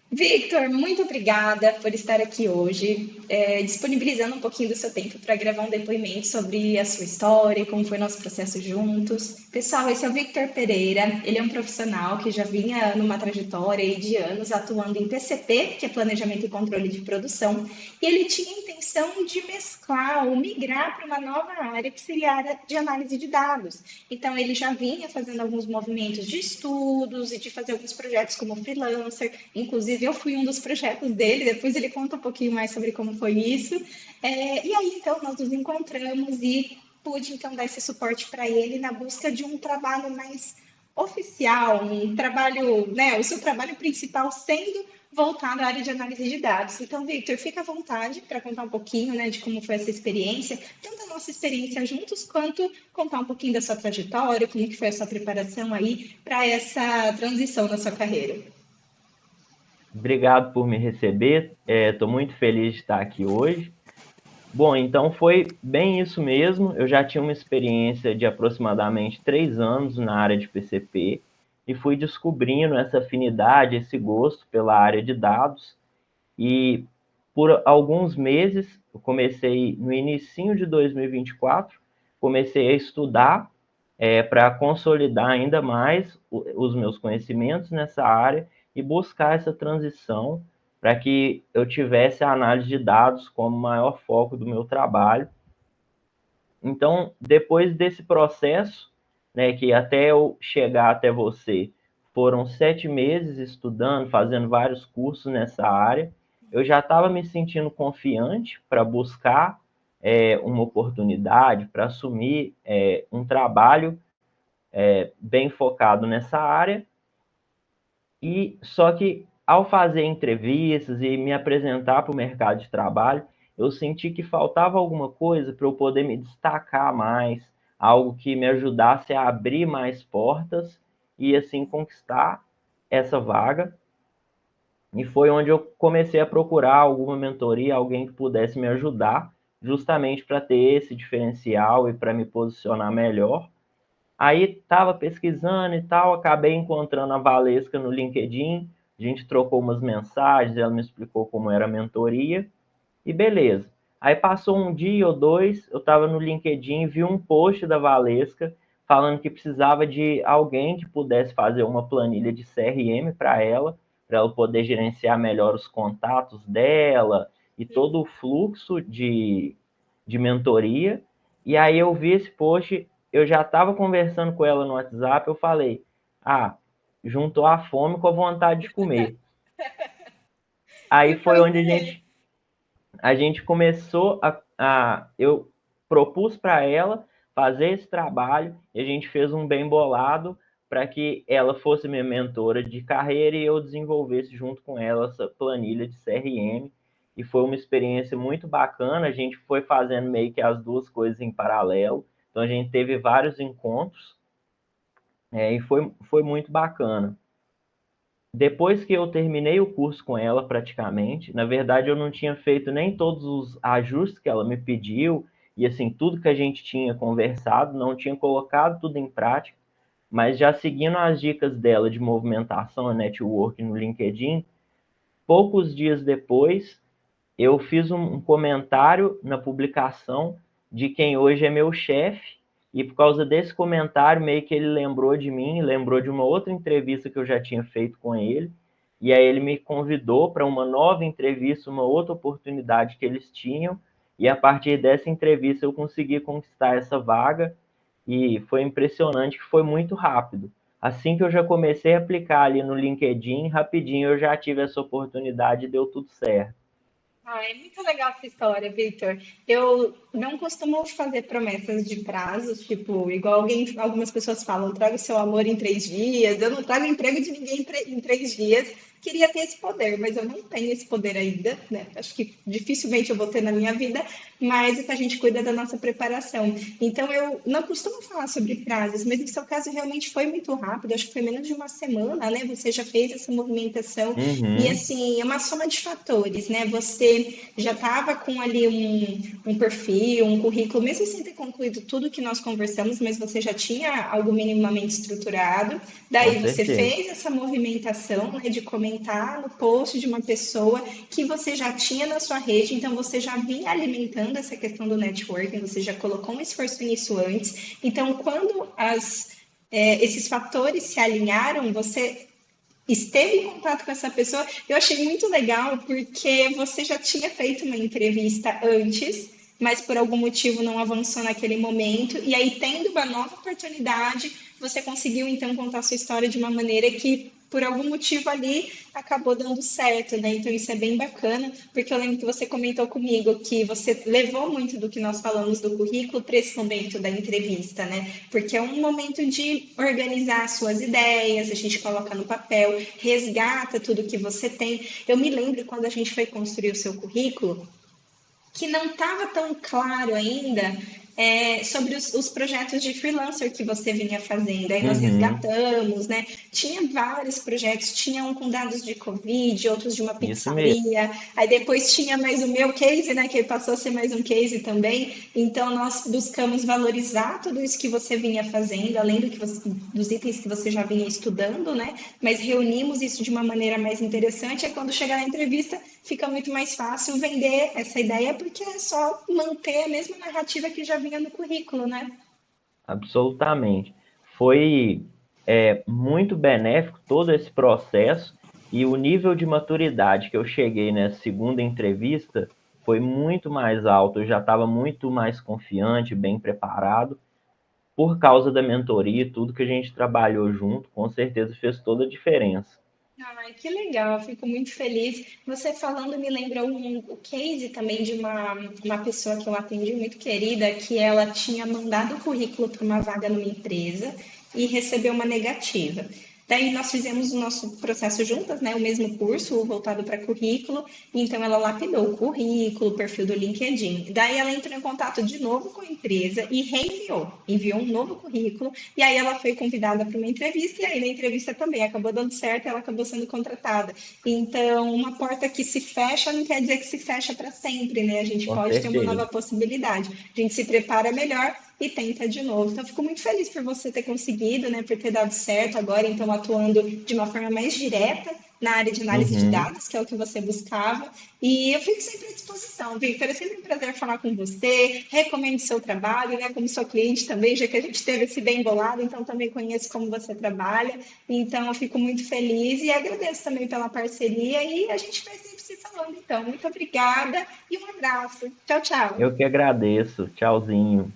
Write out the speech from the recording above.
Victor, muito obrigada por estar aqui hoje, disponibilizando um pouquinho do seu tempo para gravar um depoimento sobre a sua história e como foi nosso processo juntos. Pessoal, esse é o Victor Pereira. Ele é um profissional que já vinha numa trajetória aí de anos atuando em TCP, que é Planejamento e Controle de Produção, e ele tinha a intenção de mesclar ou migrar para uma nova área, que seria a área de análise de dados. Então, ele já vinha fazendo alguns movimentos de estudos e de fazer alguns projetos como freelancer. Inclusive, eu fui um dos projetos dele. Depois ele conta um pouquinho mais sobre como foi isso. E aí, então, nós nos encontramos e pude, então, dar esse suporte para ele na busca de um trabalho mais oficial, um trabalho, né, o seu trabalho principal sendo voltado à área de análise de dados. Então, Victor, fica à vontade para contar um pouquinho, né, de como foi essa experiência, tanto a nossa experiência juntos, quanto contar um pouquinho da sua trajetória, como que foi a sua preparação aí para essa transição na sua carreira. Obrigado por me receber. Estou muito feliz de estar aqui hoje. Bom, então foi bem isso mesmo. Eu já tinha uma experiência de aproximadamente 3 anos na área de PCP e fui descobrindo essa afinidade, esse gosto pela área de dados. E por alguns meses, eu comecei no inicinho de 2024, comecei a estudar para consolidar ainda mais os meus conhecimentos nessa área e buscar essa transição para que eu tivesse a análise de dados como maior foco do meu trabalho. Então, depois desse processo, né, que até eu chegar até você, foram 7 meses estudando, fazendo vários cursos nessa área, eu já estava me sentindo confiante para buscar uma oportunidade, para assumir um trabalho bem focado nessa área. E só que ao fazer entrevistas e me apresentar para o mercado de trabalho, eu senti que faltava alguma coisa para eu poder me destacar mais, algo que me ajudasse a abrir mais portas e assim conquistar essa vaga. E foi onde eu comecei a procurar alguma mentoria, alguém que pudesse me ajudar, justamente para ter esse diferencial e para me posicionar melhor. Aí estava pesquisando e tal, acabei encontrando a Valesca no LinkedIn, a gente trocou umas mensagens, ela me explicou como era a mentoria, e beleza. Aí passou um dia ou dois, eu estava no LinkedIn, vi um post da Valesca falando que precisava de alguém que pudesse fazer uma planilha de CRM para ela poder gerenciar melhor os contatos dela e todo o fluxo de mentoria. E aí eu vi esse post, eu já estava conversando com ela no WhatsApp, eu falei, juntou a fome com a vontade de comer. E Aí foi foi onde a gente começou eu propus para ela fazer esse trabalho e a gente fez um bem bolado para que ela fosse minha mentora de carreira e eu desenvolvesse junto com ela essa planilha de CRM. E foi uma experiência muito bacana. A gente foi fazendo meio que as duas coisas em paralelo. Então a gente teve vários encontros e foi muito bacana. Depois que eu terminei o curso com ela, praticamente, na verdade eu não tinha feito nem todos os ajustes que ela me pediu, e assim, tudo que a gente tinha conversado, não tinha colocado tudo em prática, mas já seguindo as dicas dela de movimentação e network no LinkedIn, poucos dias depois, eu fiz um comentário na publicação de quem hoje é meu chefe, e por causa desse comentário, meio que ele lembrou de mim, lembrou de uma outra entrevista que eu já tinha feito com ele, e aí ele me convidou para uma nova entrevista, uma outra oportunidade que eles tinham, e a partir dessa entrevista eu consegui conquistar essa vaga, e foi impressionante que foi muito rápido. Assim que eu já comecei a aplicar ali no LinkedIn, rapidinho eu já tive essa oportunidade e deu tudo certo. Ah, é muito legal essa história, Victor. Eu não costumo fazer promessas de prazos, tipo, igual algumas pessoas falam, traga o seu amor em 3 dias. Eu não trago emprego de ninguém em 3 dias. Queria ter esse poder, mas eu não tenho esse poder ainda, né? Acho que dificilmente eu vou ter na minha vida, mas é que a gente cuida da nossa preparação. Então, eu não costumo falar sobre prazos, mas no seu caso realmente foi muito rápido, acho que foi menos de uma semana, né? Você já fez essa movimentação. E Uhum. assim, é uma soma de fatores, né? Você já estava com ali um perfil, um currículo, mesmo sem ter concluído tudo que nós conversamos, mas você já tinha algo minimamente estruturado. Com Daí você certeza. fez essa movimentação, né, de começar comentar no post de uma pessoa que você já tinha na sua rede, então você já vinha alimentando essa questão do networking, você já colocou um esforço nisso antes. Então, quando esses fatores se alinharam, você esteve em contato com essa pessoa. Eu achei muito legal porque você já tinha feito uma entrevista antes, mas por algum motivo não avançou naquele momento, e aí, tendo uma nova oportunidade, você conseguiu então contar sua história de uma maneira que, por algum motivo ali, acabou dando certo, né? Então isso é bem bacana, porque eu lembro que você comentou comigo que você levou muito do que nós falamos do currículo para esse momento da entrevista, né? Porque é um momento de organizar suas ideias, a gente coloca no papel, resgata tudo que você tem. Eu me lembro quando a gente foi construir o seu currículo, que não estava tão claro ainda sobre os projetos de freelancer que você vinha fazendo. Aí nós Uhum, resgatamos, né? Tinha vários projetos, tinha um com dados de Covid, outros de uma isso mesmo. pizzaria, aí depois tinha mais o meu case, né? Que passou a ser mais um case também. Então nós buscamos valorizar tudo isso que você vinha fazendo, além dos itens que você já vinha estudando, né? Mas reunimos isso de uma maneira mais interessante. É quando chegar na entrevista, fica muito mais fácil vender essa ideia, porque é só manter a mesma narrativa que já vinha no currículo, né? Absolutamente. Foi muito benéfico todo esse processo e o nível de maturidade que eu cheguei nessa segunda entrevista foi muito mais alto. Eu já estava muito mais confiante, bem preparado, por causa da mentoria e tudo que a gente trabalhou junto, com certeza fez toda a diferença. Ai, que legal, fico muito feliz. Você falando me lembrou o case também de uma pessoa que eu atendi muito querida, que ela tinha mandado o currículo para uma vaga numa empresa e recebeu uma negativa. Daí nós fizemos o nosso processo juntas, né? O mesmo curso voltado para currículo. Então ela lapidou o currículo, o perfil do LinkedIn. Daí ela entrou em contato de novo com a empresa e enviou um novo currículo. E aí ela foi convidada para uma entrevista, e aí na entrevista também acabou dando certo, ela acabou sendo contratada. Então, uma porta que se fecha não quer dizer que se fecha para sempre, né? A gente Com pode ter uma certeza. nova possibilidade. A gente se prepara melhor e tenta de novo. Então, fico muito feliz por você ter conseguido, né? Por ter dado certo agora, então atuando de uma forma mais direta na área de análise de Uhum, dados, que é o que você buscava. E eu fico sempre à disposição, Victor. É sempre um prazer falar com você. Recomendo seu trabalho, né? Como sua cliente também, já que a gente teve esse bem bolado, então também conheço como você trabalha. Então, eu fico muito feliz e agradeço também pela parceria. E a gente vai sempre se falando, então. Muito obrigada e um abraço. Tchau, tchau. eu que agradeço. Tchauzinho.